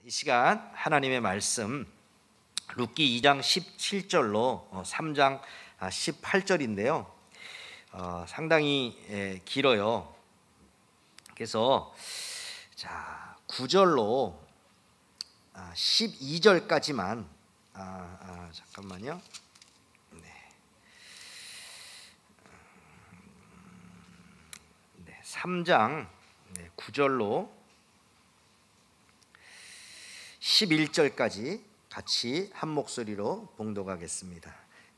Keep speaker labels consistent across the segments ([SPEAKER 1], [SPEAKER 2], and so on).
[SPEAKER 1] 이 시간 하나님의 말씀 룻기 2장 17절로 3장 18절인데요. 상당히 길어요. 그래서 9절로 12절까지만 잠깐만요. 3장 9절로 11절까지 같이 한 목소리로 봉독하겠습니다.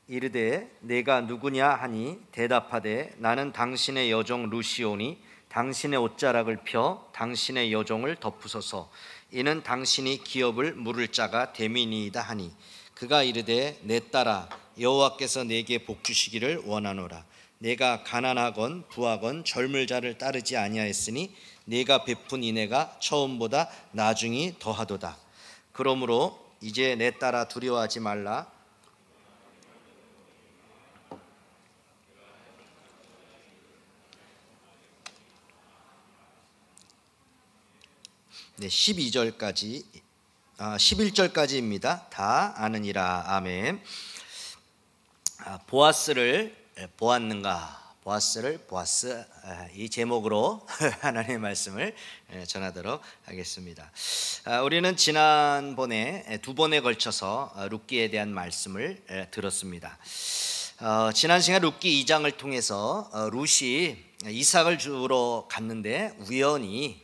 [SPEAKER 1] 이르되 내가 누구냐 하니 대답하되 나는 당신의 여종 루시오니 당신의 옷자락을 펴 당신의 여종을 덮으소서. 이는 당신이 기업을 물을 자가 됨이니이다 하니 그가 이르되 내 딸아 여호와께서 내게 복 주시기를 원하노라. 내가 가난하건 부하건 젊을 자를 따르지 아니하였으니 내가 베푼 인애가 처음보다 나중이 더하도다. 그러므로 이제 내 딸아 두려워하지 말라. 12절까지 11절까지입니다. 다 아느니라. 아멘. 보아스를 보았는가? 보아스를 보아스, 이 제목으로 하나님의 말씀을 전하도록 하겠습니다. 우리는 지난번에 두 번에 걸쳐서 룻기에 대한 말씀을 들었습니다. 지난 시간 룻기 2장을 통해서 룻이 이삭을 주러 갔는데 우연히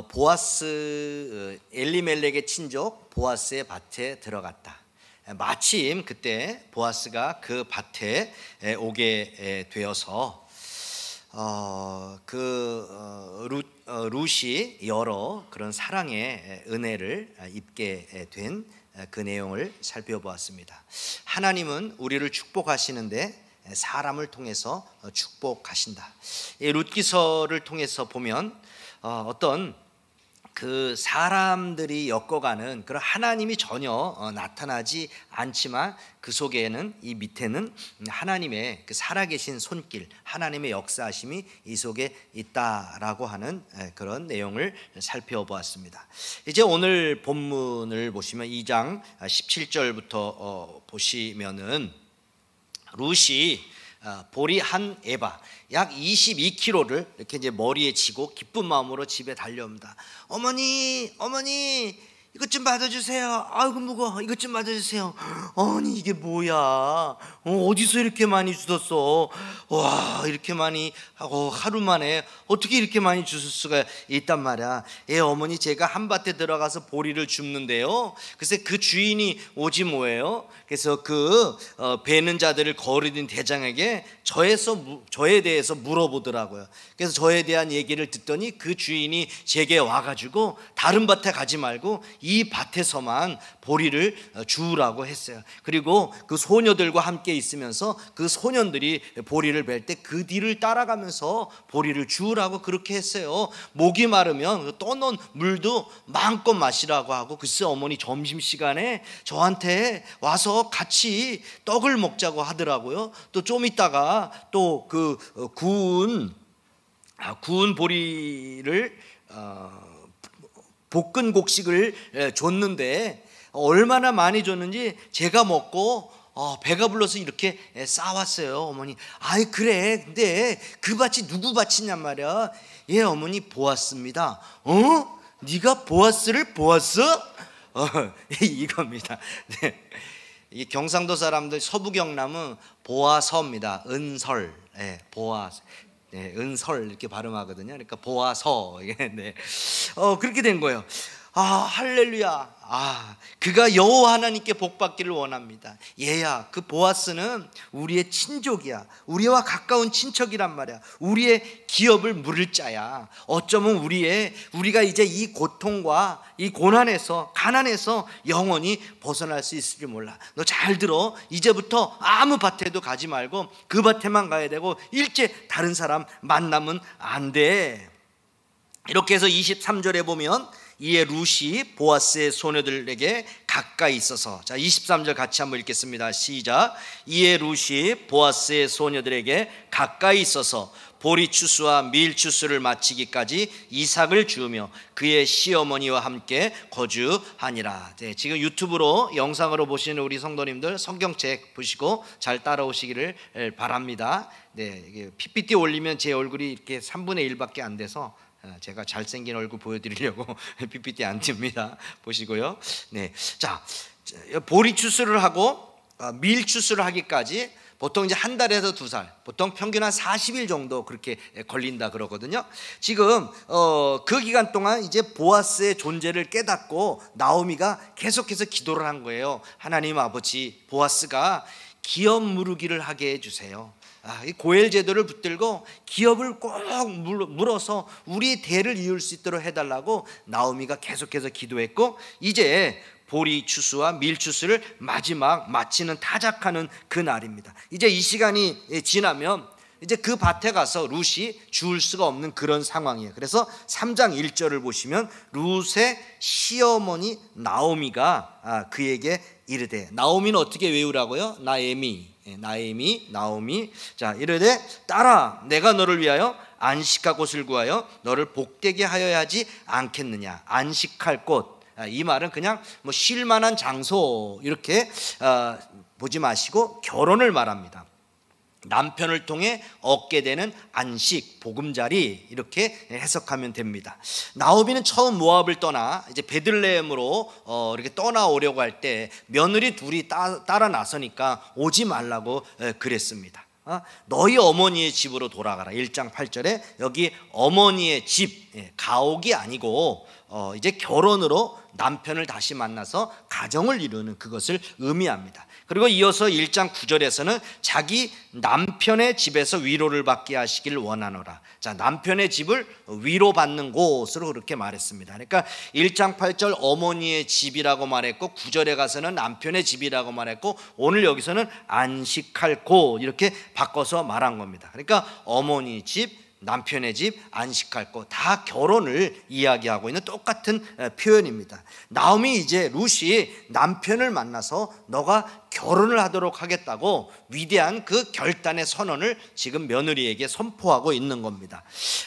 [SPEAKER 1] 보아스, 엘리멜렉의 친족 보아스의 밭에 들어갔다. 마침 그때 보아스가 그 밭에 오게 되어서 룻이 여러 그런 사랑의 은혜를 입게 된 그 내용을 살펴보았습니다. 하나님은 우리를 축복하시는데 사람을 통해서 축복하신다. 이 룻기서를 통해서 보면 어떤 그 사람들이 엮어가는 그런 하나님이 전혀 나타나지 않지만 그 속에는, 이 밑에는 하나님의 그 살아계신 손길, 하나님의 역사하심이 이 속에 있다라고 하는 그런 내용을 살펴보았습니다. 이제 오늘 본문을 보시면 2장 17절부터 보시면은 룻이 보리 한 에바 약 22kg를 이렇게 이제 머리에 지고 기쁜 마음으로 집에 달려옵니다. 어머니 이것 좀 받아주세요. 아이고 무거워. 이것 좀 받아주세요. 아니 이게 뭐야? 어디서 이렇게 많이 주셨어? 와, 이렇게 많이 하고 하루 만에 어떻게 이렇게 많이 주실 수가 있단 말이야. 어머니 제가 한밭에 들어가서 보리를 줍는데요. 글쎄 그 주인이 오지 뭐예요? 그래서 그 베는 자들을 거르는 대장에게 저에 대해서 물어보더라고요. 그래서 저에 대한 얘기를 듣더니 그 주인이 제게 와가지고 다른 밭에 가지 말고 이 밭에서만 보리를 주우라고 했어요. 그리고 그 소녀들과 함께 있으면서 그 소년들이 보리를 벨 때 그 뒤를 따라가면서 보리를 주우라고 그렇게 했어요. 목이 마르면 떠놓은 물도 마음껏 마시라고 하고, 글쎄 어머니 점심시간에 저한테 와서 같이 떡을 먹자고 하더라고요. 또 좀 있다가 또 그 구운 보리를 볶은 곡식을 줬는데 얼마나 많이 줬는지 제가 먹고 배가 불러서 이렇게 싸왔어요. 어머니, 아이 그래, 근데 그 밭이 누구 밭이냔 말이야. 어머니 보았습니다. 네가 보아스를 보았어? 이겁니다. 네. 이 경상도 사람들, 서부 경남은 보아서입니다. 은설, 보아. 은설 이렇게 발음하거든요. 그러니까 보아서. 네. 그렇게 된 거예요. 할렐루야. 그가 여호와 하나님께 복받기를 원합니다. 얘야, 그 보아스는 우리의 친족이야. 우리와 가까운 친척이란 말이야. 우리의 기업을 물을 자야. 어쩌면 우리가 이제 이 고통과 이 고난에서, 가난에서 영원히 벗어날 수 있을지 몰라. 너 잘 들어. 이제부터 아무 밭에도 가지 말고 그 밭에만 가야 되고 일제 다른 사람 만나면 안 돼. 이렇게 해서 23절에 보면 이에 룻이 보아스의 소녀들에게 가까이 있어서, 자 23절 같이 한번 읽겠습니다. 시작. 이에 룻이 보아스의 소녀들에게 가까이 있어서 보리추수와 밀추수를 마치기까지 이삭을 주우며 그의 시어머니와 함께 거주하니라. 네, 지금 유튜브로 영상으로 보시는 우리 성도님들 성경책 보시고 잘 따라오시기를 바랍니다. 네, 이게 PPT 올리면 제 얼굴이 이렇게 3분의 1밖에 안 돼서 제가 잘생긴 얼굴 보여드리려고 PPT 안 듭니다. 보시고요. 네, 자, 보리추수를 하고 밀추수를 하기까지 보통 이제 한 달에서 두 달, 보통 평균 한 40일 정도 그렇게 걸린다 그러거든요. 지금 그 기간 동안 이제 보아스의 존재를 깨닫고 나오미가 계속해서 기도를 한 거예요. 하나님 아버지, 보아스가 기업 무르기를 하게 해주세요. 이 고엘 제도를 붙들고 기업을 꼭 물어서 우리의 대를 이을 수 있도록 해달라고 나오미가 계속해서 기도했고, 이제 보리추수와 밀추수를 마지막 마치는 타작하는 그 날입니다. 이제 이 시간이 지나면 이제 그 밭에 가서 룻이 주울 수가 없는 그런 상황이에요. 그래서 3장 1절을 보시면 룻의 시어머니 나오미가 그에게 이르되, 나오미는 어떻게 외우라고요? 나오미. 자, 이르되 딸아, 내가 너를 위하여 안식할 곳을 구하여 너를 복되게 하여야 하지 않겠느냐. 안식할 곳, 이 말은 그냥 뭐 쉴 만한 장소 이렇게 보지 마시고 결혼을 말합니다. 남편을 통해 얻게 되는 안식, 보금자리, 이렇게 해석하면 됩니다. 나오미는 처음 모압을 떠나 이제 베들레헴으로 이렇게 떠나오려고 할 때 며느리 둘이 따라 나서니까 오지 말라고 그랬습니다. 너희 어머니의 집으로 돌아가라. 1장 8절에 여기 어머니의 집, 가옥이 아니고 이제 결혼으로 남편을 다시 만나서 가정을 이루는 그것을 의미합니다. 그리고 이어서 1장 9절에서는 자기 남편의 집에서 위로를 받게 하시길 원하노라. 자, 남편의 집을 위로받는 곳으로 그렇게 말했습니다. 그러니까 1장 8절 어머니의 집이라고 말했고, 9절에 가서는 남편의 집이라고 말했고, 오늘 여기서는 안식할 곳 이렇게 바꿔서 말한 겁니다. 그러니까 어머니 집, 남편의 집, 안식할 곳, 다 결혼을 이야기하고 있는 똑같은 표현입니다. 나오미 이제 룻이 남편을 만나서 너가 결혼을 하도록 하겠다고 위대한 그 결단의 선언을 지금 며느리에게 선포하고 있는 겁니다.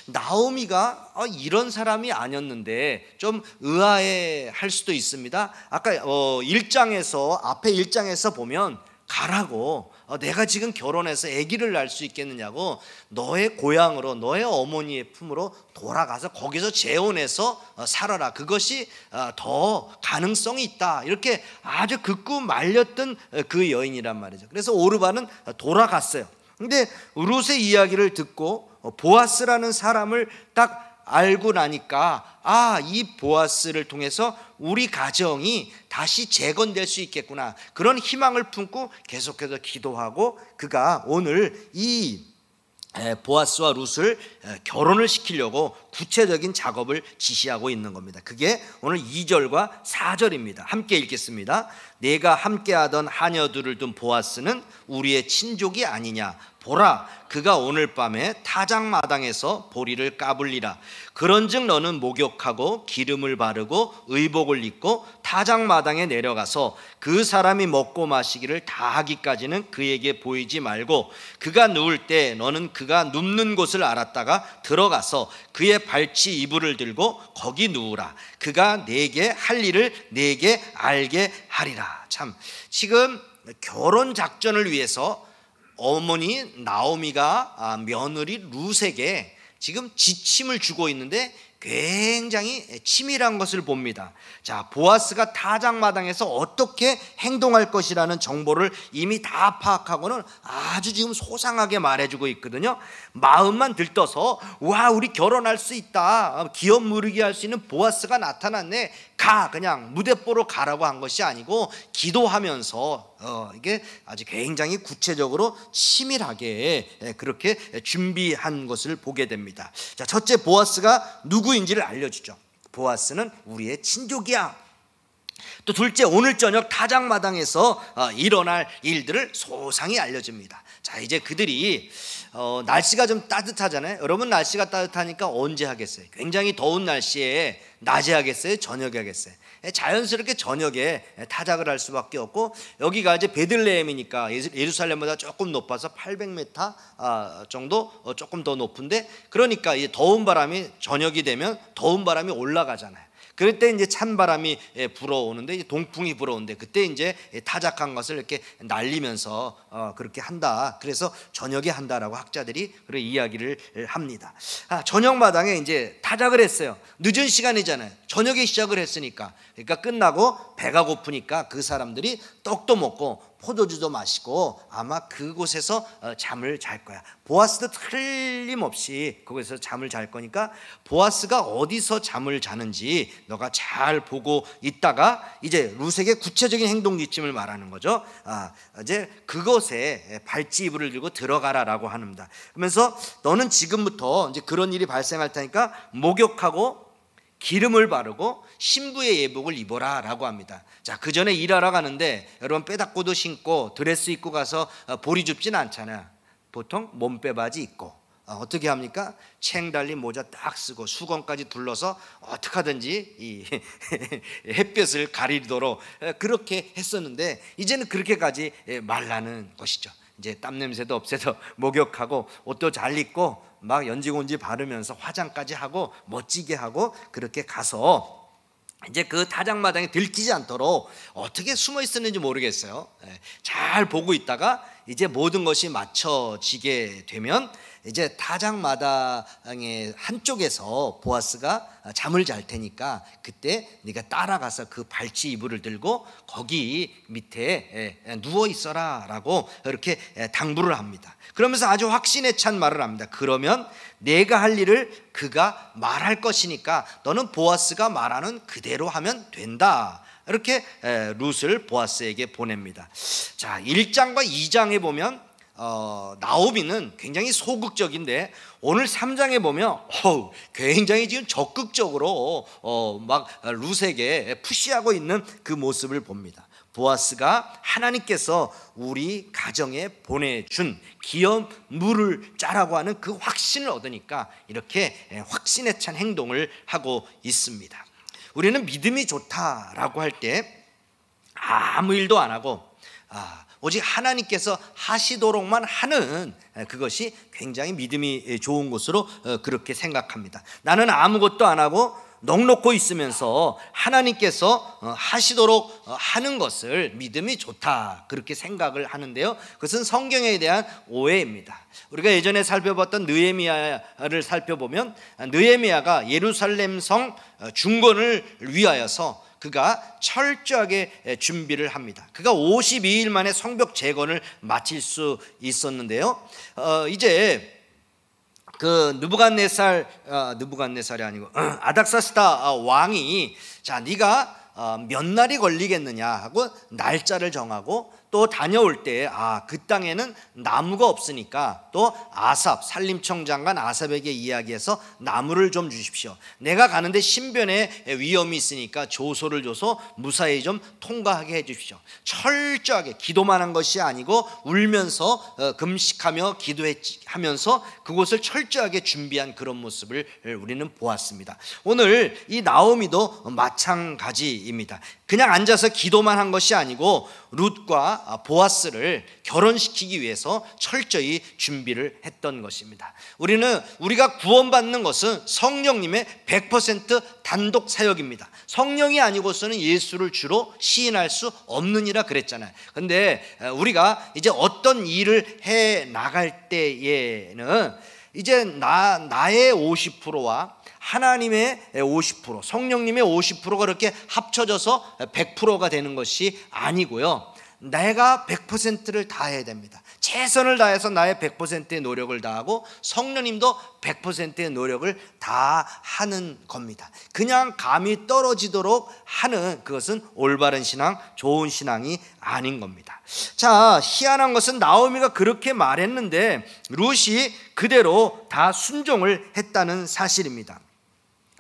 [SPEAKER 1] 나오미가 이런 사람이 아니었는데 좀 의아해할 수도 있습니다. 아까 1장에서 앞에 1장에서 보면 가라고, 내가 지금 결혼해서 아기를 낳을 수 있겠느냐고 너의 고향으로, 너의 어머니의 품으로 돌아가서 거기서 재혼해서 살아라, 그것이 더 가능성이 있다, 이렇게 아주 극구 말렸던 그 여인이란 말이죠. 그래서 오르바는 돌아갔어요. 근데 룻의 이야기를 듣고 보아스라는 사람을 딱 알고 나니까 이 보아스를 통해서 우리 가정이 다시 재건될 수 있겠구나, 그런 희망을 품고 계속해서 기도하고 그가 오늘 이 보아스와 룻을 결혼을 시키려고 구체적인 작업을 지시하고 있는 겁니다. 그게 오늘 2절과 4절입니다. 함께 읽겠습니다. 내가 함께하던 하녀들을 둔 보아스는 우리의 친족이 아니냐. 보라, 그가 오늘 밤에 타작마당에서 보리를 까불리라. 그런즉 너는 목욕하고 기름을 바르고 의복을 입고 타작마당에 내려가서 그 사람이 먹고 마시기를 다 하기까지는 그에게 보이지 말고, 그가 누울 때 너는 그가 눕는 곳을 알았다가 들어가서 그의 발치 이불을 들고 거기 누우라. 그가 내게 할 일을 내게 알게 하리라. 참, 지금 결혼 작전을 위해서 어머니 나오미가 며느리 룻에게 지금 지침을 주고 있는데 굉장히 치밀한 것을 봅니다. 자, 보아스가 타작마당에서 어떻게 행동할 것이라는 정보를 이미 다 파악하고는 아주 지금 소상하게 말해주고 있거든요. 마음만 들떠서 와, 우리 결혼할 수 있다, 기업 무르기 할 수 있는 보아스가 나타났네, 그냥 무대뽀로 가라고 한 것이 아니고 기도하면서 이게 아주 굉장히 구체적으로 치밀하게 그렇게 준비한 것을 보게 됩니다. 자, 첫째, 보아스가 누구인지를 알려주죠. 보아스는 우리의 친족이야. 또 둘째, 오늘 저녁 타작마당에서 일어날 일들을 소상히 알려줍니다. 자, 이제 그들이 날씨가 좀 따뜻하잖아요. 여러분, 날씨가 따뜻하니까 언제 하겠어요? 굉장히 더운 날씨에 낮에 하겠어요? 저녁에 하겠어요? 자연스럽게 저녁에 타작을 할 수밖에 없고, 여기가 이제 베들레헴이니까 예루살렘보다 조금 높아서 800m 정도 조금 더 높은데, 그러니까 이제 더운 바람이 저녁이 되면 더운 바람이 올라가잖아요. 그럴 때 이제 찬바람이 불어오는데, 이제 동풍이 불어오는데, 그때 이제 타작한 것을 이렇게 날리면서 그렇게 한다. 그래서 저녁에 한다라고 학자들이 그런 이야기를 합니다. 저녁마당에 이제 타작을 했어요. 늦은 시간이잖아요. 저녁에 시작을 했으니까. 그러니까 끝나고 배가 고프니까 그 사람들이 떡도 먹고 포도주도 마시고 아마 그곳에서 잠을 잘 거야. 보아스도 틀림없이 그곳에서 잠을 잘 거니까, 보아스가 어디서 잠을 자는지 너가 잘 보고 있다가 이제 룻에게 구체적인 행동 지침을 말하는 거죠. 이제 그곳에 발찌 이불을 들고 들어가라라고 합니다. 그러면서 너는 지금부터 이제 그런 일이 발생할 테니까 목욕하고 기름을 바르고 신부의 예복을 입어라 라고 합니다. 자, 그 전에 일하러 가는데 여러분 빼닭고도 신고 드레스 입고 가서 보리 줍진 않잖아요. 보통 몸빼바지 입고 어떻게 합니까? 챙 달린 모자 딱 쓰고 수건까지 둘러서 어떻게 하든지 이 햇볕을 가리도록 그렇게 했었는데, 이제는 그렇게까지 말라는 것이죠. 이제 땀 냄새도 없애서 목욕하고 옷도 잘 입고 막 연지곤지 바르면서 화장까지 하고 멋지게 하고 그렇게 가서 이제 그 타작마당에 들키지 않도록 어떻게 숨어 있었는지 모르겠어요. 잘 보고 있다가 이제 모든 것이 맞춰지게 되면 이제 타작마당의 한쪽에서 보아스가 잠을 잘 테니까 그때 네가 따라가서 그 발치 이불을 들고 거기 밑에 누워 있어라 라고 이렇게 당부를 합니다. 그러면서 아주 확신에 찬 말을 합니다. 그러면 내가 할 일을 그가 말할 것이니까 너는 보아스가 말하는 그대로 하면 된다. 이렇게 룻을 보아스에게 보냅니다. 자, 1장과 2장에 보면 나오미는 굉장히 소극적인데, 오늘 3장에 보면 굉장히 지금 적극적으로 막 룻에게 푸시하고 있는 그 모습을 봅니다. 보아스가 하나님께서 우리 가정에 보내준 기업물을 짜라고 하는 그 확신을 얻으니까 이렇게 확신에 찬 행동을 하고 있습니다. 우리는 믿음이 좋다라고 할 때 아무 일도 안 하고 오직 하나님께서 하시도록만 하는 그것이 굉장히 믿음이 좋은 것으로 그렇게 생각합니다. 나는 아무것도 안 하고 넋놓고 있으면서 하나님께서 하시도록 하는 것을 믿음이 좋다 그렇게 생각을 하는데요, 그것은 성경에 대한 오해입니다. 우리가 예전에 살펴봤던 느헤미야를 살펴보면 느헤미야가 예루살렘 성 중건을 위하여서 그가 철저하게 준비를 합니다. 그가 52일 만에 성벽 재건을 마칠 수 있었는데요, 이제 그 느부갓네살이 아니고 아닥사스다 왕이 자, 네가 몇 날이 걸리겠느냐 하고 날짜를 정하고 또 다녀올 때 그 땅에는 나무가 없으니까 또 아삽 산림청장관 아삽에게 이야기해서 나무를 좀 주십시오. 내가 가는데 신변에 위험이 있으니까 조소를 줘서 무사히 좀 통과하게 해 주십시오. 철저하게 기도만 한 것이 아니고 울면서 금식하며 기도하면서 그곳을 철저하게 준비한 그런 모습을 우리는 보았습니다. 오늘 이 나오미도 마찬가지입니다. 그냥 앉아서 기도만 한 것이 아니고 룻과 보아스를 결혼시키기 위해서 철저히 준비를 했던 것입니다. 우리가 구원받는 것은 성령님의 100% 단독 사역입니다. 성령이 아니고서는 예수를 주로 시인할 수 없느니라 그랬잖아요. 그런데 우리가 이제 어떤 일을 해 나갈 때에는 이제 나의 50%와 하나님의 50%, 성령님의 50%가 그렇게 합쳐져서 100%가 되는 것이 아니고요, 내가 100%를 다해야 됩니다. 최선을 다해서 나의 100%의 노력을 다하고 성령님도 100%의 노력을 다하는 겁니다. 그냥 감이 떨어지도록 하는 그것은 올바른 신앙, 좋은 신앙이 아닌 겁니다. 자, 희한한 것은 나오미가 그렇게 말했는데 룻이 그대로 다 순종을 했다는 사실입니다.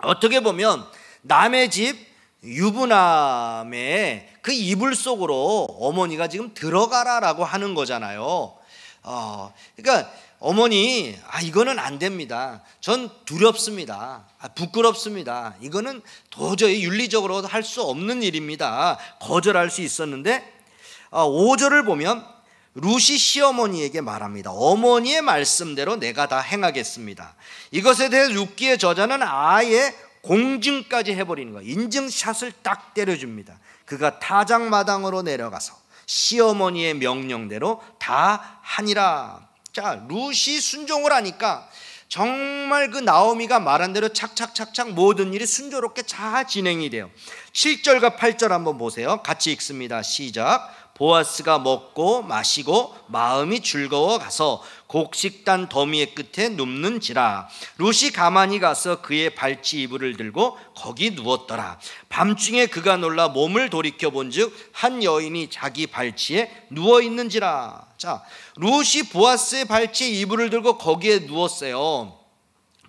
[SPEAKER 1] 어떻게 보면 남의 집 유부남의 그 이불 속으로 어머니가 지금 들어가라라고 하는 거잖아요. 그러니까 어머니, 이거는 안 됩니다. 전 두렵습니다. 부끄럽습니다. 이거는 도저히 윤리적으로 할 수 없는 일입니다. 거절할 수 있었는데 5절을 보면 룻이 시어머니에게 말합니다. 어머니의 말씀대로 내가 다 행하겠습니다. 이것에 대해 룻기의 저자는 아예 공증까지 해버리는 거예요. 인증샷을 딱 때려줍니다. 그가 타작마당으로 내려가서 시어머니의 명령대로 다 하니라. 자, 룻이 순종을 하니까 정말 그 나오미가 말한 대로 착착착착 모든 일이 순조롭게 잘 진행이 돼요. 7절과 8절 한번 보세요. 같이 읽습니다. 시작. 보아스가 먹고 마시고 마음이 즐거워 가서 곡식단 더미의 끝에 눕는지라. 룻이 가만히 가서 그의 발치 이불을 들고 거기 누웠더라. 밤중에 그가 놀라 몸을 돌이켜 본즉 한 여인이 자기 발치에 누워 있는지라. 자, 룻이 보아스의 발치에 이불을 들고 거기에 누웠어요.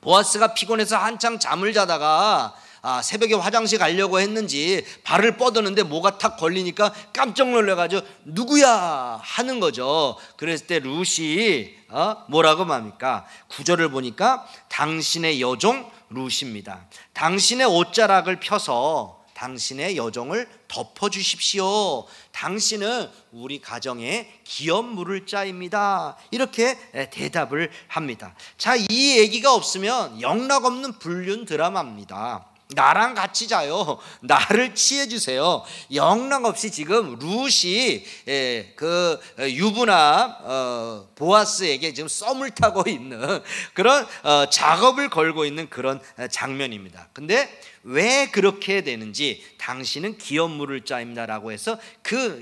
[SPEAKER 1] 보아스가 피곤해서 한창 잠을 자다가 새벽에 화장실 가려고 했는지 발을 뻗었는데 뭐가 탁 걸리니까 깜짝 놀라가지고 누구야 하는 거죠. 그랬을 때 룻이 뭐라고 말합니까? 9절을 보니까 당신의 여종 룻입니다. 당신의 옷자락을 펴서 당신의 여종을 덮어주십시오. 당신은 우리 가정의 기업 물을 자입니다. 이렇게 대답을 합니다. 자, 이 얘기가 없으면 영락없는 불륜 드라마입니다. 나랑 같이 자요. 나를 취해주세요. 영락없이 지금 룻이 그 유부남 보아스에게 지금 썸을 타고 있는 그런 작업을 걸고 있는 그런 장면입니다. 근데 왜 그렇게 되는지 당신은 기업 물을 자입니다라고 해서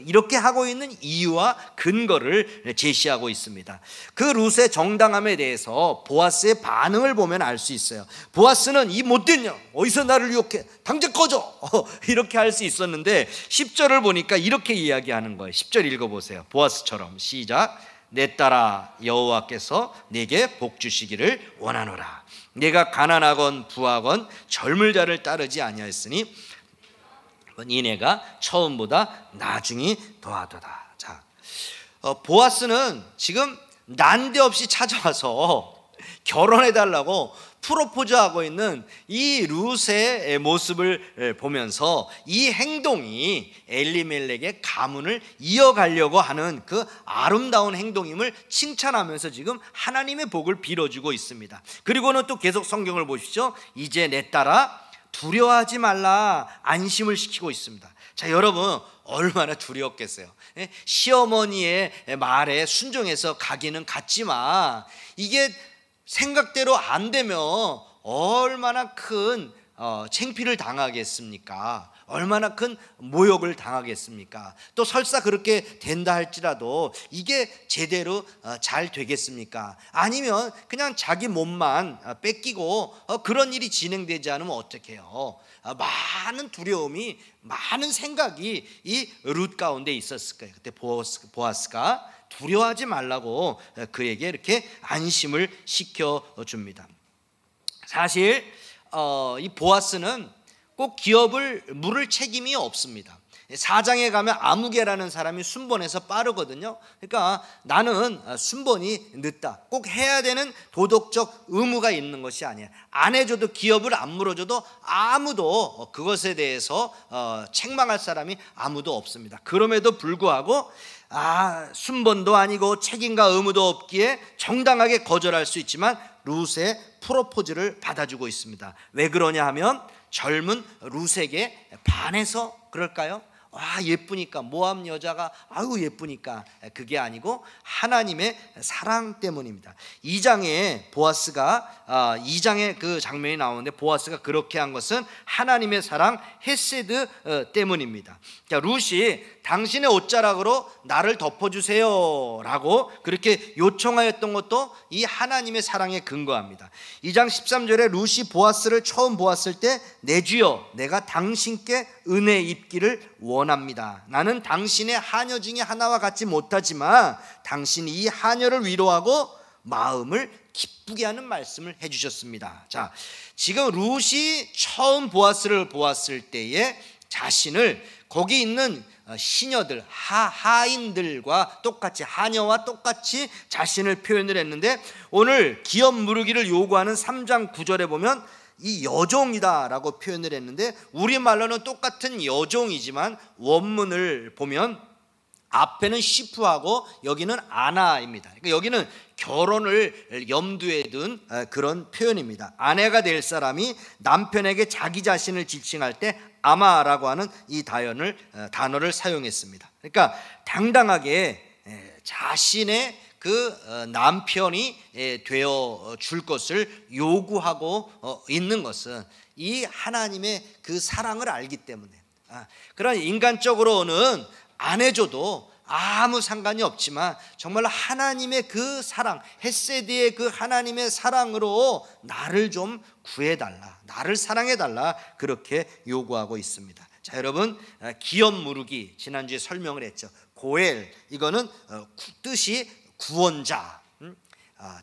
[SPEAKER 1] 이렇게 하고 있는 이유와 근거를 제시하고 있습니다. 그 룻의 정당함에 대해서 보아스의 반응을 보면 알 수 있어요. 보아스는 이 못된 년 어디서 나를 유혹해 당장 꺼져 이렇게 할 수 있었는데 10절을 보니까 이렇게 이야기하는 거예요. 10절 읽어보세요. 보아스처럼 시작. 내 딸아 여호와께서 내게 복 주시기를 원하노라. 내가 가난하건 부하건 젊을 자를 따르지 아니하였으니 이내가 처음보다 나중이 더하도다. 자, 보아스는 지금 난데없이 찾아와서 결혼해달라고 프로포즈하고 있는 이 룻의 모습을 보면서 이 행동이 엘리멜렉의 가문을 이어가려고 하는 그 아름다운 행동임을 칭찬하면서 지금 하나님의 복을 빌어주고 있습니다. 그리고는 또 계속 성경을 보십시오. 이제 내 딸아 두려워하지 말라 안심을 시키고 있습니다. 자, 여러분 얼마나 두려웠겠어요. 시어머니의 말에 순종해서 가기는 갔지만 이게 생각대로 안 되면 얼마나 큰 창피를 당하겠습니까? 얼마나 큰 모욕을 당하겠습니까? 또 설사 그렇게 된다 할지라도 이게 제대로 잘 되겠습니까? 아니면 그냥 자기 몸만 뺏기고 그런 일이 진행되지 않으면 어떡해요? 많은 두려움이, 많은 생각이 이 룻 가운데 있었을 거예요. 그때 보아스가 두려워하지 말라고 그에게 이렇게 안심을 시켜줍니다. 사실 이 보아스는 꼭 기업을 물을 책임이 없습니다. 사장에 가면 아무개라는 사람이 순번에서 빠르거든요. 그러니까 나는 순번이 늦다, 꼭 해야 되는 도덕적 의무가 있는 것이 아니야. 안 해줘도, 기업을 안 물어줘도 아무도 그것에 대해서 책망할 사람이 아무도 없습니다. 그럼에도 불구하고 순번도 아니고 책임과 의무도 없기에 정당하게 거절할 수 있지만 룻의 프로포즈를 받아주고 있습니다. 왜 그러냐 하면 젊은 룻에게 반해서 그럴까요? 예쁘니까, 모압 여자가 아유 예쁘니까, 그게 아니고 하나님의 사랑 때문입니다. 2장에 보아스가 2장에 그 장면이 나오는데 보아스가 그렇게 한 것은 하나님의 사랑 헤세드 때문입니다. 자, 룻이 당신의 옷자락으로 나를 덮어주세요 라고 그렇게 요청하였던 것도 이 하나님의 사랑에 근거합니다. 2장 13절에 룻이 보아스를 처음 보았을 때 내 주여 내가 당신께 은혜 입기를 원합니다. 나는 당신의 하녀 중에 하나와 같지 못하지만 당신이 이 하녀를 위로하고 마음을 기쁘게 하는 말씀을 해주셨습니다. 자, 지금 룻이 처음 보아스를 보았을 때에 자신을 거기 있는 시녀들, 하인들과 똑같이, 하녀와 똑같이 자신을 표현을 했는데, 오늘 기업 무르기를 요구하는 3장 9절에 보면 이 여종이다라고 표현을 했는데, 우리말로는 똑같은 여종이지만 원문을 보면 앞에는 시프하고 여기는 아나입니다. 그러니까 여기는 결혼을 염두에 둔 그런 표현입니다. 아내가 될 사람이 남편에게 자기 자신을 지칭할 때 아마라고 하는 이 단어를 사용했습니다. 그러니까 당당하게 자신의 그 남편이 되어 줄 것을 요구하고 있는 것은 이 하나님의 그 사랑을 알기 때문에, 그런 인간적으로는 안 해줘도 아무 상관이 없지만 정말 하나님의 그 사랑, 헤세드의 그 하나님의 사랑으로 나를 좀 구해달라, 나를 사랑해달라, 그렇게 요구하고 있습니다. 자, 여러분, 기업 무르기 지난주에 설명을 했죠. 고엘, 이거는 뜻이 구원자,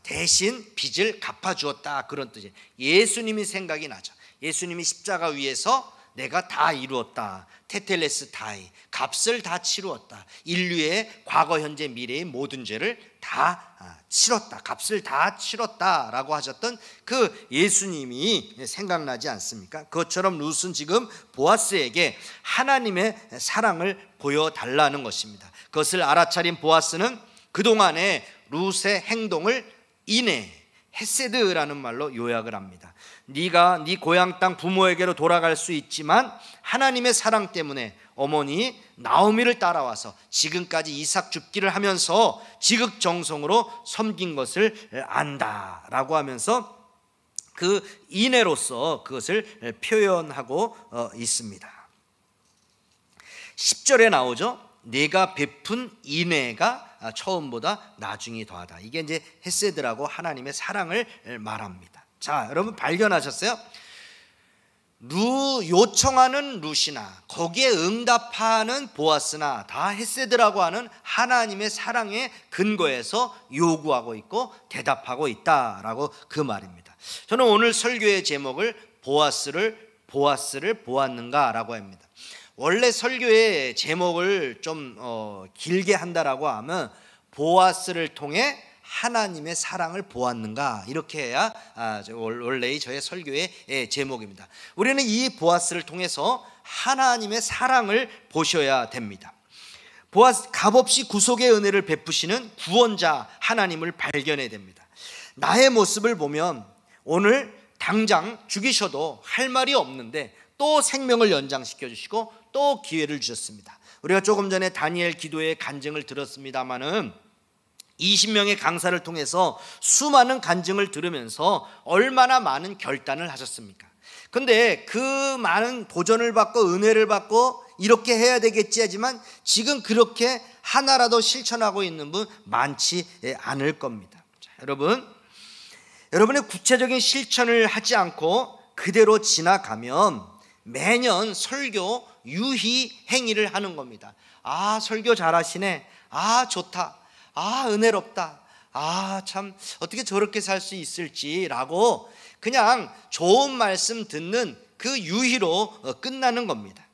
[SPEAKER 1] 대신 빚을 갚아주었다, 그런 뜻이에요. 예수님이 생각이 나죠. 예수님이 십자가 위에서 내가 다 이루었다, 테텔레스 다이, 값을 다 치루었다, 인류의 과거 현재 미래의 모든 죄를 다 치렀다, 값을 다 치렀다라고 하셨던 그 예수님이 생각나지 않습니까? 그것처럼 룻은 지금 보아스에게 하나님의 사랑을 보여달라는 것입니다. 그것을 알아차린 보아스는 그동안의 룻의 행동을 인해, 헤세드라는 말로 요약을 합니다. 네가 네 고향 땅 부모에게로 돌아갈 수 있지만 하나님의 사랑 때문에 어머니 나오미를 따라와서 지금까지 이삭 줍기를 하면서 지극정성으로 섬긴 것을 안다라고 하면서 그 인애로서 그것을 표현하고 있습니다. 10절에 나오죠. 내가 베푼 인애가 처음보다 나중이 더하다. 이게 이제 헤세드라고 하나님의 사랑을 말합니다. 자, 여러분 발견하셨어요? 요청하는 룻이나 거기에 응답하는 보아스나 다 헤세드라고 하는 하나님의 사랑의 근거에서 요구하고 있고 대답하고 있다라고 그 말입니다. 저는 오늘 설교의 제목을 보아스를 보았는가라고 합니다. 원래 설교의 제목을 좀 길게 한다라고 하면 보아스를 통해 하나님의 사랑을 보았는가, 이렇게 해야 원래의 저의 설교의 제목입니다. 우리는 이 보아스를 통해서 하나님의 사랑을 보셔야 됩니다. 보아스, 값없이 구속의 은혜를 베푸시는 구원자 하나님을 발견해야 됩니다. 나의 모습을 보면 오늘 당장 죽이셔도 할 말이 없는데 또 생명을 연장시켜 주시고 또 기회를 주셨습니다. 우리가 조금 전에 다니엘 기도의 간증을 들었습니다마는 20명의 강사를 통해서 수많은 간증을 들으면서 얼마나 많은 결단을 하셨습니까? 근데 그 많은 도전을 받고 은혜를 받고 이렇게 해야 되겠지 하지만 지금 그렇게 하나라도 실천하고 있는 분 많지 않을 겁니다. 자, 여러분의 구체적인 실천을 하지 않고 그대로 지나가면 매년 설교 유희 행위를 하는 겁니다. 아, 설교 잘하시네, 아 좋다, 아 은혜롭다, 아 참 어떻게 저렇게 살 수 있을지라고 그냥 좋은 말씀 듣는 그 유희로 끝나는 겁니다.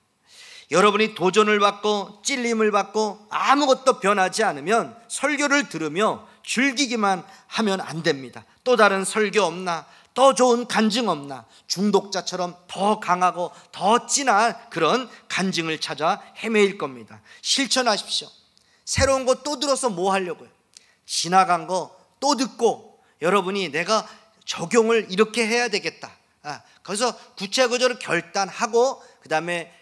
[SPEAKER 1] 여러분이 도전을 받고 찔림을 받고 아무것도 변하지 않으면 설교를 들으며 즐기기만 하면 안 됩니다. 또 다른 설교 없나? 더 좋은 간증 없나? 중독자처럼 더 강하고 더 진한 그런 간증을 찾아 헤매일 겁니다. 실천하십시오. 새로운 거 또 들어서 뭐 하려고요? 지나간 거 또 듣고 여러분이 내가 적용을 이렇게 해야 되겠다, 그래서 구체적으로 결단하고 그 다음에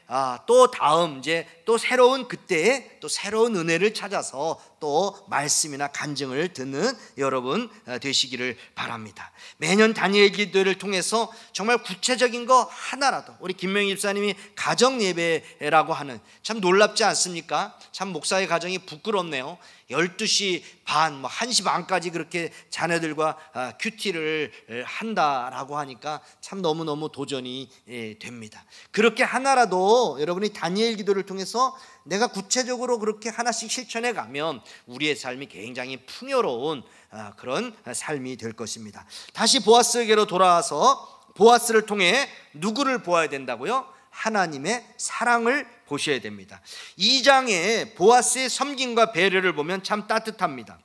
[SPEAKER 1] 또 다음 이제 또 새로운 그때에 또 새로운 은혜를 찾아서 또 말씀이나 간증을 듣는 여러분 되시기를 바랍니다. 매년 다니엘 기도를 통해서 정말 구체적인 거 하나라도, 우리 김명희 집사님이 가정 예배라고 하는, 참 놀랍지 않습니까? 참 목사의 가정이 부끄럽네요. 12시 반, 1시 반까지 그렇게 자녀들과 큐티를 한다라고 하니까 참 너무너무 도전이 됩니다. 그렇게 하나라도 여러분이 다니엘 기도를 통해서 내가 구체적으로 그렇게 하나씩 실천해 가면 우리의 삶이 굉장히 풍요로운 그런 삶이 될 것입니다. 다시 보아스에게로 돌아와서 보아스를 통해 누구를 보아야 된다고요? 하나님의 사랑을 보셔야 됩니다. 2장의 보아스의 섬김과 배려를 보면 참 따뜻합니다.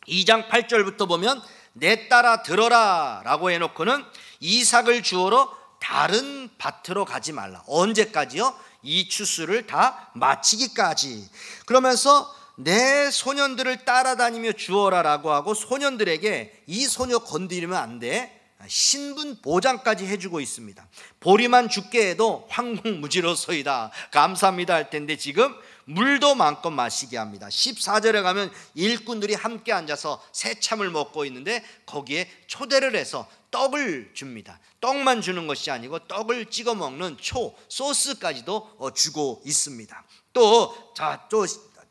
[SPEAKER 1] 2장 8절부터 보면 내 딸아 들어라 라고 해놓고는 이삭을 주우러 다른 밭으로 가지 말라. 언제까지요? 이 추수를 다 마치기까지. 그러면서 내 소년들을 따라다니며 주어라 라고 하고 소년들에게 이 소녀 건드리면 안 돼, 신분 보장까지 해주고 있습니다. 보리만 죽게 해도 황공무지로소이다, 감사합니다 할 텐데 지금 물도 마음껏 마시게 합니다. 14절에 가면 일꾼들이 함께 앉아서 새참을 먹고 있는데 거기에 초대를 해서 떡을 줍니다. 떡만 주는 것이 아니고 떡을 찍어 먹는 소스까지도 주고 있습니다. 또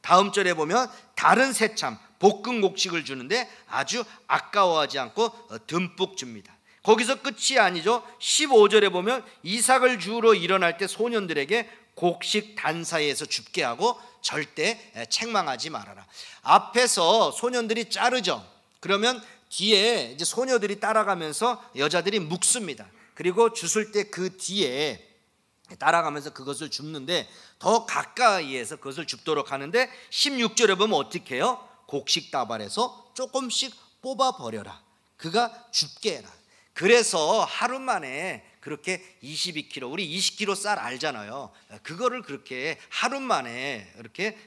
[SPEAKER 1] 다음 절에 보면 다른 새참 볶은 곡식을 주는데 아주 아까워하지 않고 듬뿍 줍니다. 거기서 끝이 아니죠. 15절에 보면 이삭을 주우러 일어날 때 소년들에게 곡식 단 사이에서 줍게 하고 절대 책망하지 말아라. 앞에서 소년들이 자르죠. 그러면 뒤에 이제 소녀들이 따라가면서 여자들이 묵습니다. 그리고 주술 때 그 뒤에 따라가면서 그것을 줍는데 더 가까이에서 그것을 줍도록 하는데 16절에 보면 어떻게 해요? 곡식 다발에서 조금씩 뽑아버려라, 그가 줍게 해라. 그래서 하루 만에 그렇게 22kg, 우리 20kg 쌀 알잖아요. 그거를 그렇게 하루 만에 이렇게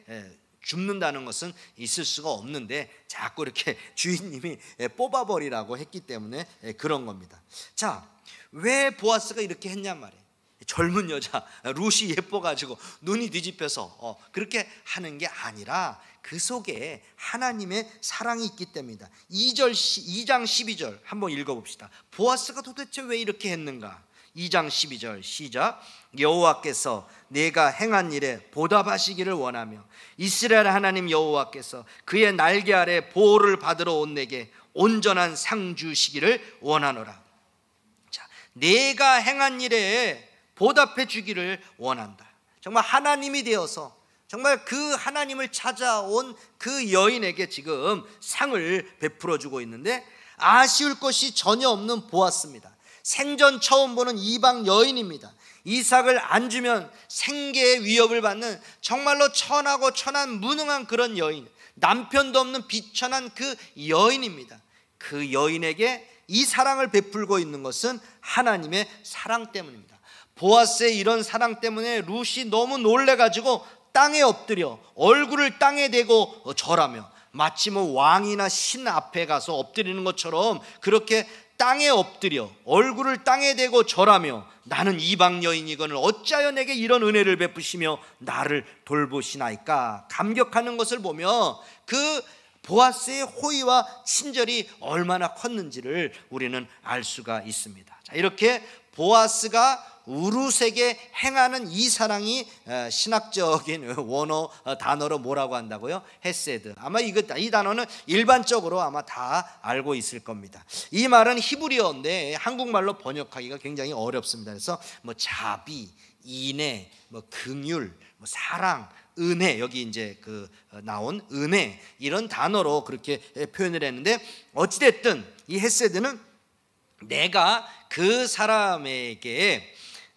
[SPEAKER 1] 줍는다는 것은 있을 수가 없는데 자꾸 이렇게 주인님이 뽑아버리라고 했기 때문에 그런 겁니다. 자, 왜 보아스가 이렇게 했냔 말이에요. 젊은 여자 룻이 예뻐가지고 눈이 뒤집혀서 그렇게 하는 게 아니라 그 속에 하나님의 사랑이 있기 때문이다. 2장 12절 한번 읽어봅시다. 보아스가 도대체 왜 이렇게 했는가? 2장 12절 시작. 여호와께서 내가 행한 일에 보답하시기를 원하며 이스라엘 하나님 여호와께서 그의 날개 아래 보호를 받으러 온 내게 온전한 상 주시기를 원하노라. 자, 내가 행한 일에 보답해 주기를 원한다. 정말 하나님이 되어서 정말 그 하나님을 찾아온 그 여인에게 지금 상을 베풀어 주고 있는데 아쉬울 것이 전혀 없는 보아스입니다. 생전 처음 보는 이방 여인입니다. 이삭을 안 주면 생계의 위협을 받는 정말로 천하고 천한 무능한 그런 여인, 남편도 없는 비천한 그 여인입니다. 그 여인에게 이 사랑을 베풀고 있는 것은 하나님의 사랑 때문입니다. 보아스의 이런 사랑 때문에 룻이 너무 놀래가지고 땅에 엎드려 얼굴을 땅에 대고 절하며 마치 왕이나 신 앞에 가서 엎드리는 것처럼 그렇게 땅에 엎드려 얼굴을 땅에 대고 절하며 나는 이방 여인이거늘 어찌하여 내게 이런 은혜를 베푸시며 나를 돌보시나이까 감격하는 것을 보며 그 보아스의 호의와 친절이 얼마나 컸는지를 우리는 알 수가 있습니다. 자, 이렇게 보아스가 우룻에게 행하는 이 사랑이 신학적인 원어 단어로 뭐라고 한다고요? 헤세드. 아마 이 단어는 일반적으로 아마 다 알고 있을 겁니다. 이 말은 히브리어인데 한국말로 번역하기가 굉장히 어렵습니다. 그래서 자비, 인애, 긍휼, 사랑, 은혜, 여기 이제 나온 은혜, 이런 단어로 그렇게 표현을 했는데 어찌됐든 이 헤세드는 내가 그 사람에게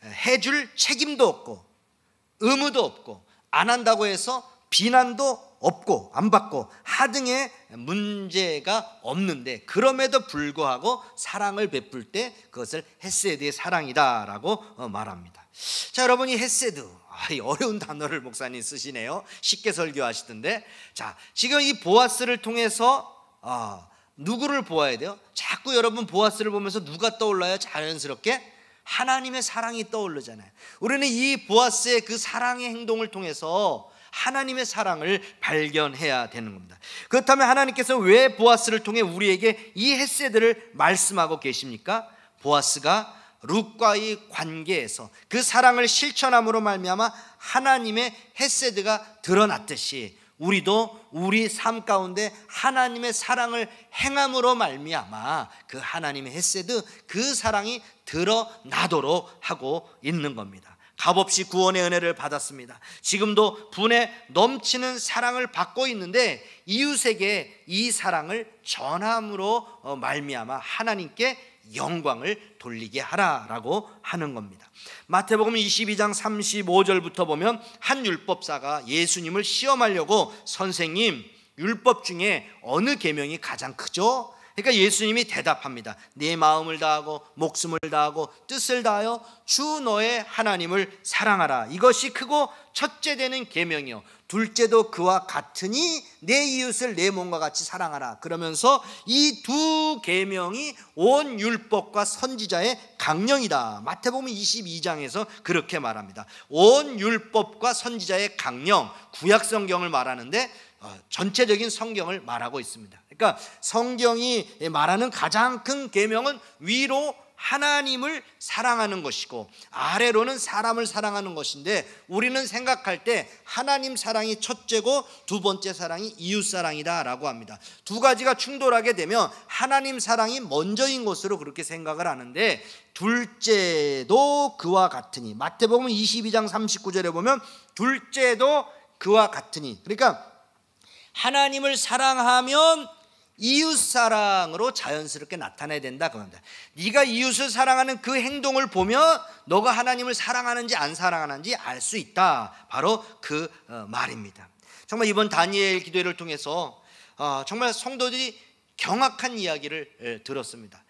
[SPEAKER 1] 해줄 책임도 없고 의무도 없고 안 한다고 해서 비난도 없고 안 받고 하등의 문제가 없는데 그럼에도 불구하고 사랑을 베풀 때 그것을 헤세드의 사랑이다라고 말합니다. 자, 여러분, 이 헤세드, 어려운 단어를 목사님 쓰시네요. 쉽게 설교하시던데. 자, 지금 이 보아스를 통해서 누구를 보아야 돼요? 자꾸 여러분 보아스를 보면서 누가 떠올라요? 자연스럽게 하나님의 사랑이 떠오르잖아요. 우리는 이 보아스의 그 사랑의 행동을 통해서 하나님의 사랑을 발견해야 되는 겁니다. 그렇다면 하나님께서 왜 보아스를 통해 우리에게 이 헤세드를 말씀하고 계십니까? 보아스가 룻과의 관계에서 그 사랑을 실천함으로 말미암아 하나님의 헤세드가 드러났듯이 우리도 우리 삶 가운데 하나님의 사랑을 행함으로 말미암아 그 하나님의 헤세드, 그 사랑이 드러나도록 하고 있는 겁니다. 값없이 구원의 은혜를 받았습니다. 지금도 분에 넘치는 사랑을 받고 있는데 이웃에게 이 사랑을 전함으로 말미암아 하나님께 영광을 돌리게 하라라고 하는 겁니다. 마태복음 22장 35절부터 보면 한 율법사가 예수님을 시험하려고 선생님, 율법 중에 어느 계명이 가장 크죠? 그러니까 예수님이 대답합니다. 내 마음을 다하고 목숨을 다하고 뜻을 다하여 주 너의 하나님을 사랑하라. 이것이 크고 첫째 되는 계명이요 둘째도 그와 같으니 내 이웃을 내 몸과 같이 사랑하라. 그러면서 이 두 계명이 온 율법과 선지자의 강령이다. 마태복음 22장에서 그렇게 말합니다. 온 율법과 선지자의 강령, 구약 성경을 말하는데 전체적인 성경을 말하고 있습니다. 그러니까 성경이 말하는 가장 큰 계명은 위로 하나님을 사랑하는 것이고 아래로는 사람을 사랑하는 것인데, 우리는 생각할 때 하나님 사랑이 첫째고 두 번째 사랑이 이웃 사랑이다 라고 합니다. 두 가지가 충돌하게 되면 하나님 사랑이 먼저인 것으로 그렇게 생각을 하는데, 둘째도 그와 같으니, 마태복음 22장 39절에 보면 둘째도 그와 같으니, 그러니까 하나님을 사랑하면 이웃 사랑으로 자연스럽게 나타나야 된다 그럽니다. 네가 이웃을 사랑하는 그 행동을 보면 너가 하나님을 사랑하는지 안 사랑하는지 알 수 있다. 바로 그 말입니다. 정말 이번 다니엘 기도회를 통해서 정말 성도들이 경악한 이야기를 들었습니다.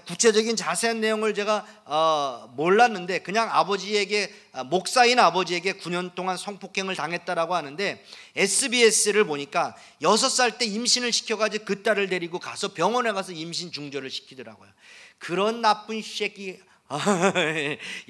[SPEAKER 1] 구체적인 자세한 내용을 제가 몰랐는데 그냥 아버지에게, 목사인 아버지에게 9년 동안 성폭행을 당했다라고 하는데, SBS를 보니까 6살 때 임신을 시켜가지고 그 딸을 데리고 가서 병원에 가서 임신 중절을 시키더라고요. 그런 나쁜 새끼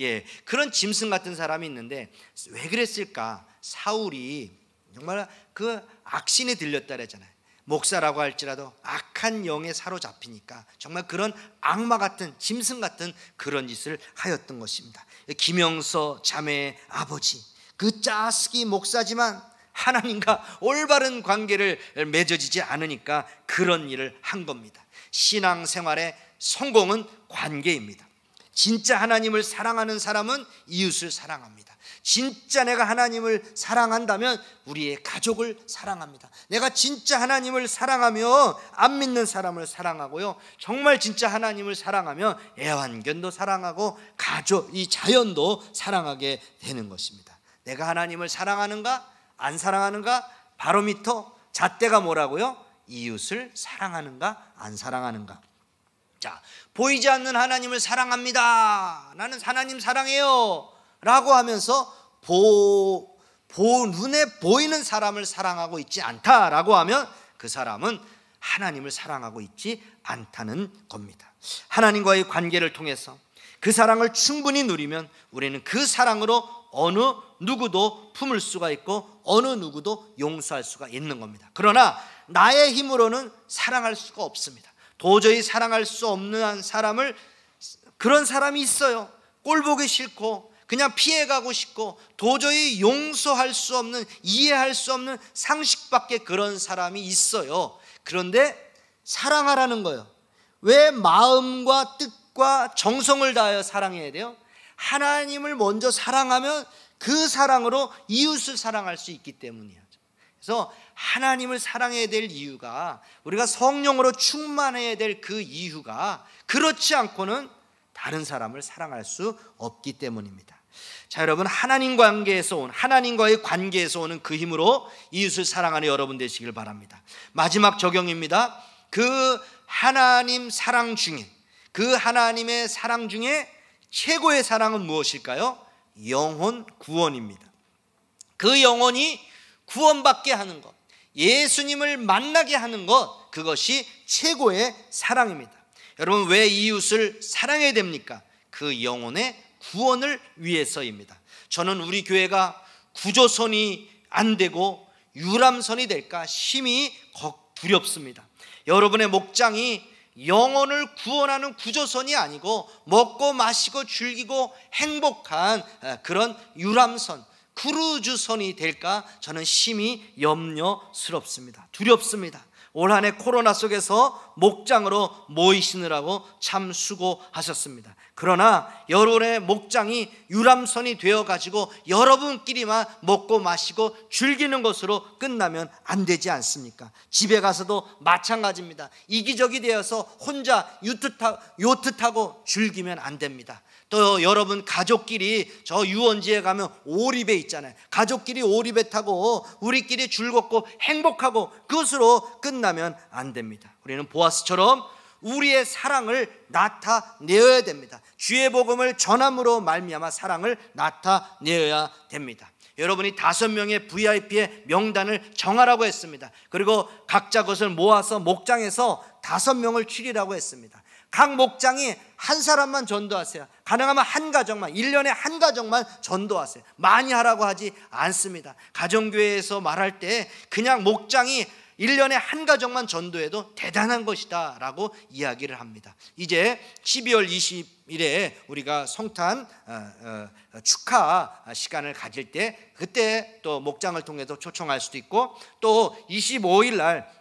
[SPEAKER 1] 예, 그런 짐승 같은 사람이 있는데 왜 그랬을까? 사울이 정말 그 악신이 들렸다 그랬잖아요. 목사라고 할지라도 악한 영에 사로잡히니까 정말 그런 악마 같은, 짐승 같은 그런 짓을 하였던 것입니다. 김영서 자매의 아버지, 그 짜스기 목사지만 하나님과 올바른 관계를 맺어지지 않으니까 그런 일을 한 겁니다. 신앙생활의 성공은 관계입니다. 진짜 하나님을 사랑하는 사람은 이웃을 사랑합니다. 진짜 내가 하나님을 사랑한다면 우리의 가족을 사랑합니다. 내가 진짜 하나님을 사랑하면 안 믿는 사람을 사랑하고요, 정말 진짜 하나님을 사랑하면 애완견도 사랑하고 가족, 이 자연도 사랑하게 되는 것입니다. 내가 하나님을 사랑하는가 안 사랑하는가 바로미터, 잣대가 뭐라고요? 이웃을 사랑하는가 안 사랑하는가. 자, 보이지 않는 하나님을 사랑합니다, 나는 하나님 사랑해요 라고 하면서 눈에 보이는 사람을 사랑하고 있지 않다라고 하면 그 사람은 하나님을 사랑하고 있지 않다는 겁니다. 하나님과의 관계를 통해서 그 사랑을 충분히 누리면 우리는 그 사랑으로 어느 누구도 품을 수가 있고 어느 누구도 용서할 수가 있는 겁니다. 그러나 나의 힘으로는 사랑할 수가 없습니다. 도저히 사랑할 수 없는 사람을, 그런 사람이 있어요. 꼴 보기 싫고 그냥 피해가고 싶고 도저히 용서할 수 없는, 이해할 수 없는 상식밖에 그런 사람이 있어요. 그런데 사랑하라는 거예요. 왜 마음과 뜻과 정성을 다하여 사랑해야 돼요? 하나님을 먼저 사랑하면 그 사랑으로 이웃을 사랑할 수 있기 때문이에요. 그래서 하나님을 사랑해야 될 이유가, 우리가 성령으로 충만해야 될 그 이유가, 그렇지 않고는 다른 사람을 사랑할 수 없기 때문입니다. 자, 여러분, 하나님과의 관계에서 오는 그 힘으로 이웃을 사랑하는 여러분 되시길 바랍니다. 마지막 적용입니다. 그 하나님 사랑 중에, 그 하나님의 사랑 중에 최고의 사랑은 무엇일까요? 영혼 구원입니다. 그 영혼이 구원받게 하는 것, 예수님을 만나게 하는 것, 그것이 최고의 사랑입니다. 여러분, 왜 이웃을 사랑해야 됩니까? 그 영혼의 구원을 위해서입니다. 저는 우리 교회가 구조선이 안 되고 유람선이 될까 심히 두렵습니다. 여러분의 목장이 영혼을 구원하는 구조선이 아니고 먹고 마시고 즐기고 행복한 그런 유람선, 크루즈선이 될까 저는 심히 염려스럽습니다. 두렵습니다. 올 한 해 코로나 속에서 목장으로 모이시느라고 참 수고하셨습니다. 그러나 여러분의 목장이 유람선이 되어가지고 여러분끼리만 먹고 마시고 즐기는 것으로 끝나면 안 되지 않습니까? 집에 가서도 마찬가지입니다. 이기적이 되어서 혼자 요트 타고 즐기면 안 됩니다. 또 여러분 가족끼리 저 유원지에 가면 오리배 있잖아요. 가족끼리 오리배 타고 우리끼리 즐겁고 행복하고 그것으로 끝나면 안 됩니다. 우리는 보아스처럼 우리의 사랑을 나타내어야 됩니다. 주의 복음을 전함으로 말미암아 사랑을 나타내어야 됩니다. 여러분이 5명의 VIP의 명단을 정하라고 했습니다. 그리고 각자 것을 모아서 목장에서 5명을 추리라고 했습니다. 각 목장이 한 사람만 전도하세요. 가능하면 한 가정만, 1년에 한 가정만 전도하세요. 많이 하라고 하지 않습니다. 가정교회에서 말할 때 그냥 목장이 1년에 한 가정만 전도해도 대단한 것이다 라고 이야기를 합니다. 이제 12월 20일에 우리가 성탄 축하 시간을 가질 때 그때 또 목장을 통해서 초청할 수도 있고, 또 25일 날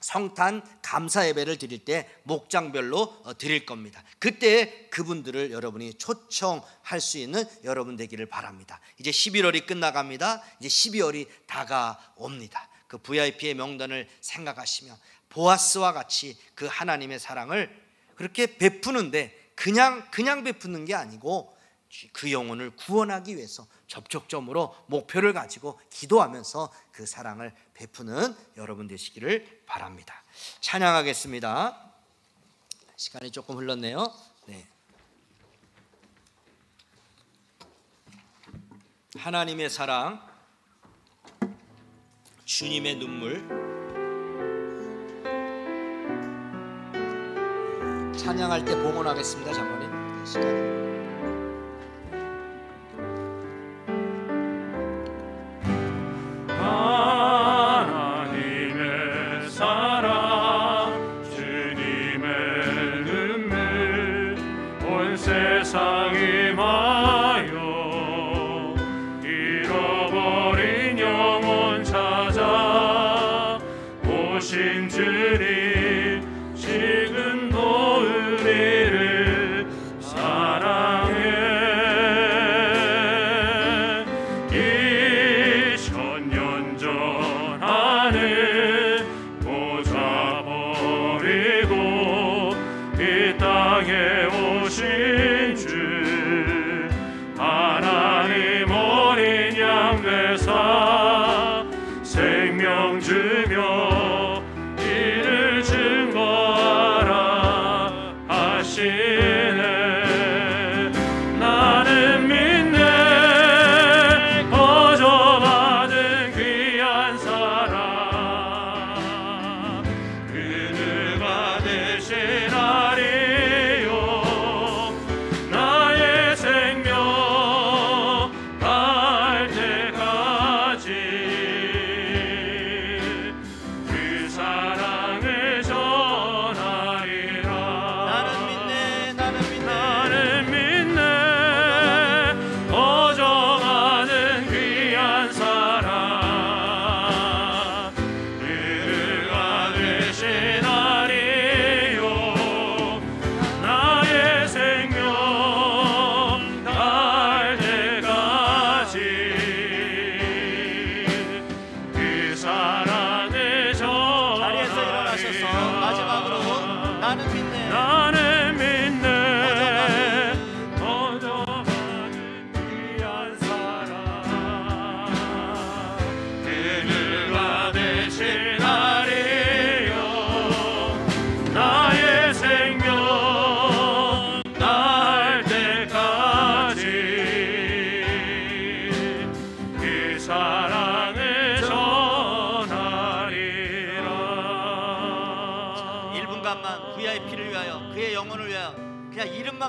[SPEAKER 1] 성탄 감사 예배를 드릴 때 목장별로 드릴 겁니다. 그때 그분들을 여러분이 초청할 수 있는 여러분 되기를 바랍니다. 이제 11월이 끝나갑니다. 이제 12월이 다가옵니다. 그 VIP의 명단을 생각하시며 보아스와 같이 그 하나님의 사랑을 그렇게 베푸는데 그냥 베푸는 게 아니고 그 영혼을 구원하기 위해서 접촉점으로 목표를 가지고 기도하면서 그 사랑을 베푸는 여러분 되시기를 바랍니다. 찬양하겠습니다. 시간이 조금 흘렀네요. 네. 하나님의 사랑, 주님의 눈물. 찬양할 때 봉헌하겠습니다. 장로님 시간.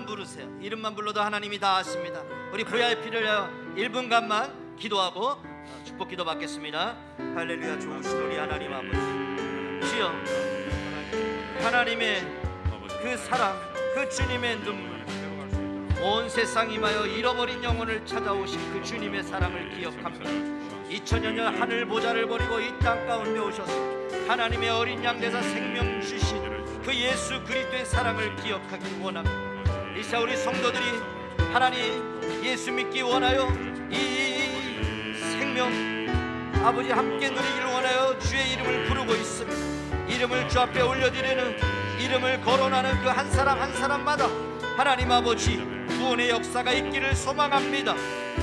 [SPEAKER 1] 부르세요. 이름만 불러도 하나님이 다 아십니다. 우리 VIP를 위하여 1분간만 기도하고 축복 기도 받겠습니다. 할렐루야. 좋으신 우리 하나님 아버지, 주여, 하나님의 그 사랑, 그 주님의 눈물, 온 세상 임하여 잃어버린 영혼을 찾아오신 그 주님의 사랑을 기억합니다. 2000여 년 하늘 보좌를 버리고 이 땅 가운데 오셔서 하나님의 어린 양 되사 생명 주신 그 예수 그리스도의 사랑을 기억하기 원합니다. 이 시간 우리 성도들이 하나님 예수 믿기 원하여 이 생명 아버지 함께 누리기를 원하여 주의 이름을 부르고 있습니다. 이름을 주 앞에 올려드리는, 이름을 거론하는 그 한 사람 한 사람마다 하나님 아버지 구원의 역사가 있기를 소망합니다.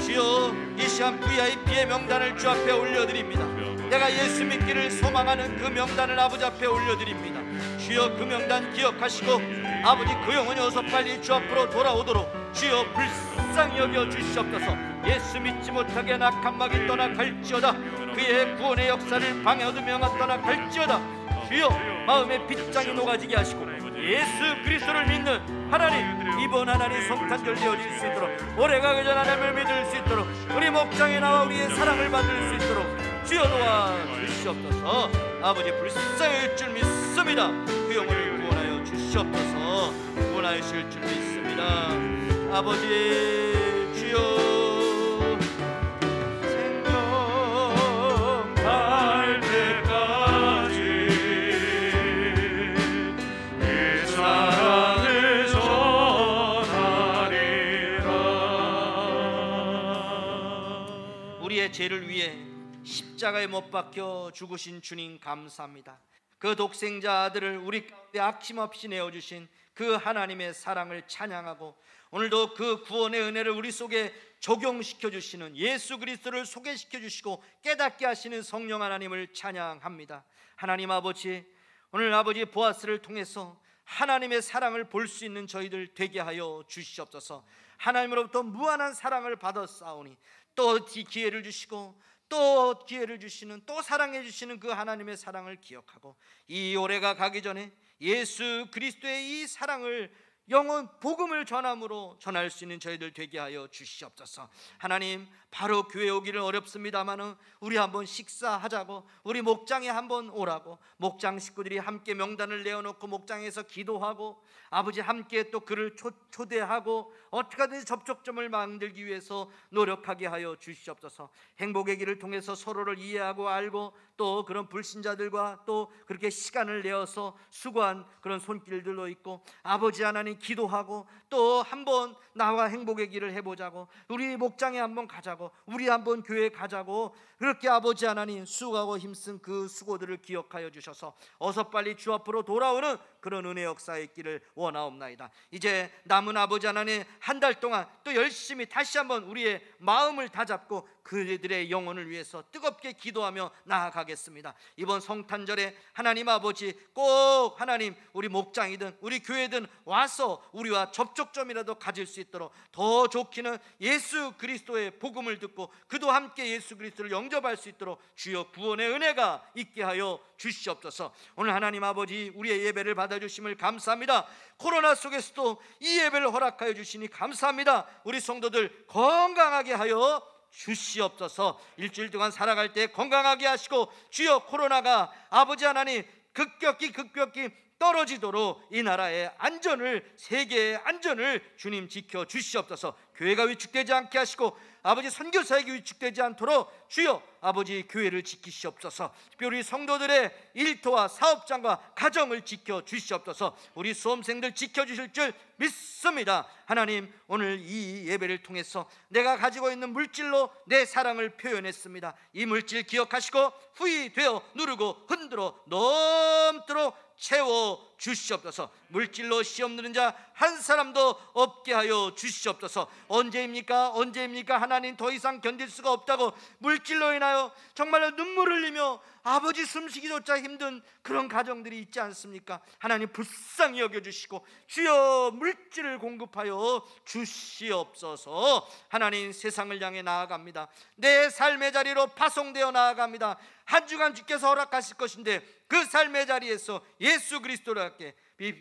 [SPEAKER 1] 주여, 이 시간 VIP의 명단을 주 앞에 올려드립니다. 내가 예수 믿기를 소망하는 그 명단을 아버지 앞에 올려드립니다. 주여, 그 명단 기억하시고 아버지 그 영혼이 어서 빨리 주 앞으로 돌아오도록 주여 불쌍히 여겨 주시옵소서. 예수 믿지 못하게 낙한 막이 떠나갈지어다. 그의 구원의 역사를 방해하도 명하 떠나갈지어다. 주여, 마음의 빗장이 녹아지게 하시고 예수 그리스도를 믿는 하나님, 이번 하나님 성탄절 되어질 수 있도록, 오래 가기 전 하나님을 믿을 수 있도록, 우리 목장에 나와 우리의 사랑을 받을 수 있도록 주여 도와주시옵소서. 아버지 불쌍히 줄 믿습니다. 그 영혼을 구원하여 주시옵소서. 구원하실 줄 믿습니다. 아버지 주여, 죄를 위해 십자가에 못 박혀 죽으신 주님 감사합니다. 그 독생자 아들을 우리 가운데 아낌없이 내어주신 그 하나님의 사랑을 찬양하고, 오늘도 그 구원의 은혜를 우리 속에 적용시켜 주시는 예수 그리스도를 소개시켜 주시고 깨닫게 하시는 성령 하나님을 찬양합니다. 하나님 아버지, 오늘 아버지 보아스를 통해서 하나님의 사랑을 볼 수 있는 저희들 되게 하여 주시옵소서. 하나님으로부터 무한한 사랑을 받았사오니 또 기회를 주시고 또 기회를 주시는, 또 사랑해 주시는 그 하나님의 사랑을 기억하고 이 올해가 가기 전에 예수 그리스도의 이 사랑을 영원 복음을 전함으로 전할 수 있는 저희들 되게 하여 주시옵소서. 하나님, 바로 교회 오기를 어렵습니다마는 우리 한번 식사하자고, 우리 목장에 한번 오라고, 목장 식구들이 함께 명단을 내어놓고 목장에서 기도하고 아버지 함께 또 그를 초대하고 어떻게 하든지 접촉점을 만들기 위해서 노력하게 하여 주시옵소서. 행복의 길을 통해서 서로를 이해하고 알고 또 그런 불신자들과 또 그렇게 시간을 내어서 수고한 그런 손길들도 있고, 아버지 하나님 기도하고 또 한번 나와 행복의 길을 해보자고, 우리 목장에 한번 가자고, 우리 한번 교회에 가자고, 그렇게 아버지 하나님 수고하고 힘쓴 그 수고들을 기억하여 주셔서 어서 빨리 주 앞으로 돌아오는 그런 은혜 역사의 길을 원하옵나이다. 이제 남은 아버지 하나님 한 달 동안 또 열심히 다시 한번 우리의 마음을 다잡고 그들의 영혼을 위해서 뜨겁게 기도하며 나아가겠습니다. 이번 성탄절에 하나님 아버지 꼭 하나님 우리 목장이든 우리 교회든 와서 우리와 접촉점이라도 가질 수 있도록, 더 좋기는 예수 그리스도의 복음을 듣고 그도 함께 예수 그리스도를 영접할 수 있도록 주여 구원의 은혜가 있게 하여 주시옵소서. 오늘 하나님 아버지 우리의 예배를 받아주심을 감사합니다. 코로나 속에서도 이 예배를 허락하여 주시니 감사합니다. 우리 성도들 건강하게 하여 주시옵소서. 일주일 동안 살아갈 때 건강하게 하시고 주여 코로나가 아버지 하나님 급격히 떨어지도록 이 나라의 안전을, 세계의 안전을 주님 지켜 주시옵소서. 교회가 위축되지 않게 하시고 아버지 선교사에게 위축되지 않도록 주여 아버지 교회를 지키시옵소서. 특별히 성도들의 일터와 사업장과 가정을 지켜 주시옵소서. 우리 수험생들 지켜주실 줄 믿습니다. 하나님, 오늘 이 예배를 통해서 내가 가지고 있는 물질로 내 사랑을 표현했습니다. 이 물질 기억하시고 후히 되어 누르고 흔들어 넘도록 채워 주시옵소서. 물질로 시험 드는 자 한 사람도 없게 하여 주시옵소서. 언제입니까? 하나님, 더 이상 견딜 수가 없다고 물질로 인하여 정말로 눈물을 흘리며 아버지 숨쉬기조차 힘든 그런 가정들이 있지 않습니까? 하나님 불쌍히 여겨주시고 주여 물질을 공급하여 주시옵소서. 하나님, 세상을 향해 나아갑니다. 내 삶의 자리로 파송되어 나아갑니다. 한 주간 주께서 허락하실 것인데 그 삶의 자리에서 예수 그리스도답게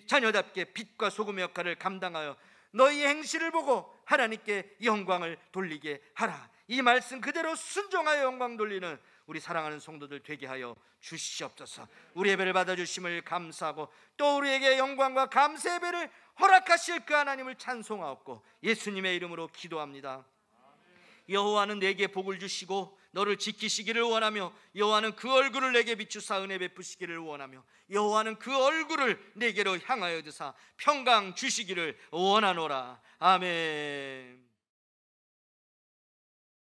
[SPEAKER 1] 자녀답게 빛과 소금의 역할을 감당하여 너희의 행실을 보고 하나님께 영광을 돌리게 하라. 이 말씀 그대로 순종하여 영광 돌리는 우리 사랑하는 성도들 되게 하여 주시옵소서. 우리 예배를 받아주심을 감사하고 또 우리에게 영광과 감사 예배를 허락하실 그 하나님을 찬송하옵고 예수님의 이름으로 기도합니다.
[SPEAKER 2] 여호와는 내게 복을 주시고 너를 지키시기를 원하며 여호와는 그 얼굴을 내게 비추사 은혜 베푸시기를 원하며 여호와는 그 얼굴을 내게로 향하여 드사 평강 주시기를 원하노라. 아멘.